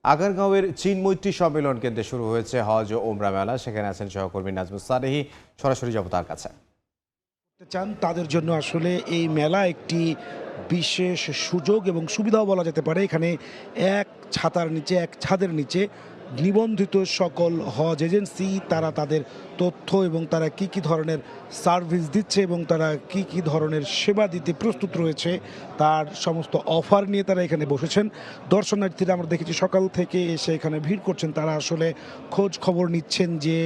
আগারগাঁওয়ের চীন মৈত্রী সম্মেলন কেন্দ্রে শুরু হয়েছে হজ ও ওমরা মেলা। সেখানে আছেন সহকর্মী নাজমুস সালেহী। সরাসরি যাব তার কাছে। চান তাদের জন্য আসলে এই মেলা একটি বিশেষ সুযোগ এবং সুবিধাও বলা যেতে পারে। এখানে এক ছাতার নিচে, এক ছাদের নিচে নিবন্ধিত সকল হজ এজেন্সি তারা তাদের তথ্য এবং তারা কি ধরনের সার্ভিস দিচ্ছে এবং তারা কি ধরনের সেবা দিতে প্রস্তুত রয়েছে তার সমস্ত অফার নিয়ে তারা এখানে বসেছেন। দর্শনার্থীরা আমরা দেখেছি সকাল থেকে এসে এখানে ভিড় করছেন। তারা আসলে খোঁজ খবর নিচ্ছেন যে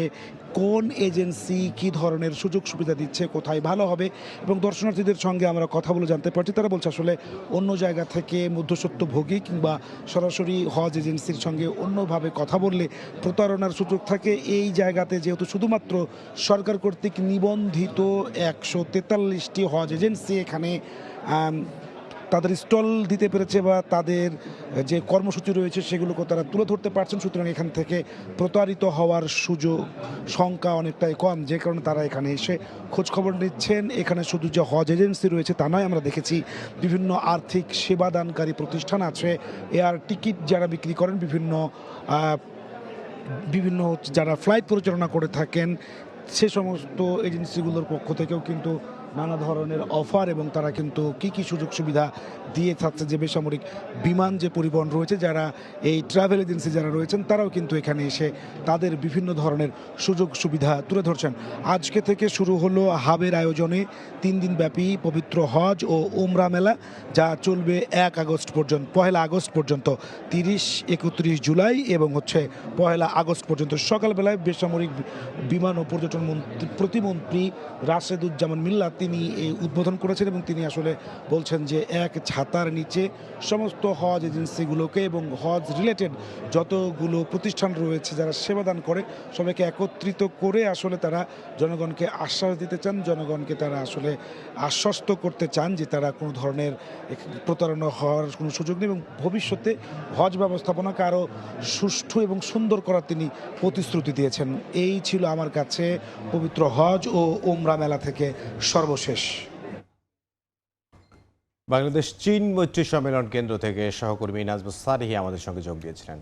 কোন এজেন্সি কি ধরনের সুযোগ সুবিধা দিচ্ছে, কোথায় ভালো হবে। এবং দর্শনার্থীদের সঙ্গে আমরা কথা বলে জানতে পারছি তারা বলছে আসলে অন্য জায়গা থেকে মধ্যস্বত্বভোগী কিংবা সরাসরি হজ এজেন্সির সঙ্গে অন্যভাবে কথা বললে প্রতারণার সুযোগ থাকে। এই জায়গাতে যেহেতু শুধুমাত্র সরকার কর্তৃক নিবন্ধিত 143টি হজ এজেন্সি এখানে তাদের স্টল দিতে পেরেছে বা তাদের যে কর্মসূচি রয়েছে সেগুলোকে তারা তুলে ধরতে পারছেন, সুতরাং এখান থেকে প্রতারিত হওয়ার সুযোগ সংখ্যা অনেকটাই কম, যে কারণে তারা এখানে এসে খোঁজখবর নিচ্ছেন। এখানে শুধু যে হজ এজেন্সি রয়েছে তা নয়, আমরা দেখেছি বিভিন্ন আর্থিক সেবাদানকারী প্রতিষ্ঠান আছে, এয়ার টিকিট যারা বিক্রি করেন, বিভিন্ন যারা ফ্লাইট পরিচালনা করে থাকেন সে সমস্ত এজেন্সিগুলোর পক্ষ থেকেও কিন্তু নানা ধরনের অফার এবং তারা কিন্তু কি সুযোগ সুবিধা দিয়ে থাকছে। যে বেসামরিক বিমান যে পরিবহন রয়েছে, যারা এই ট্রাভেল এজেন্সি যারা রয়েছেন তারাও কিন্তু এখানে এসে তাদের বিভিন্ন ধরনের সুযোগ সুবিধা তুলে ধরছেন। আজকে থেকে শুরু হলো হাবের আয়োজনে 3 দিন ব্যাপী পবিত্র হজ ও ওমরা মেলা, যা চলবে 1 আগস্ট পর্যন্ত, 1 আগস্ট পর্যন্ত, 30-31 জুলাই এবং 1 আগস্ট পর্যন্ত। সকালবেলায় বেসামরিক বিমান ও পর্যটন প্রতিমন্ত্রী রাশেদুজ্জামান মিল্লাত তিনি এই উদ্বোধন করেছেন এবং তিনি আসলে বলছেন যে এক ছাতার নিচে সমস্ত হজ এজেন্সিগুলোকে এবং হজ রিলেটেড যতগুলো প্রতিষ্ঠান রয়েছে যারা সেবাদান করে সবাইকে একত্রিত করে আসলে তারা জনগণকে আশ্বাস দিতে চান, জনগণকে তারা আসলে আশ্বস্ত করতে চান যে তারা কোনো ধরনের প্রতারণা হওয়ার কোনো সুযোগ নেই এবং ভবিষ্যতে হজ ব্যবস্থাপনাকে আরও সুষ্ঠু এবং সুন্দর করার তিনি প্রতিশ্রুতি দিয়েছেন। এই ছিল আমার কাছে পবিত্র হজ ও ওমরা মেলা থেকে সর্বশেষ। বাংলাদেশ চীন মৈত্রী সম্মেলন কেন্দ্র থেকে সহকর্মী নাজমুস সালেহী আমাদের সঙ্গে যোগ দিয়েছিলেন।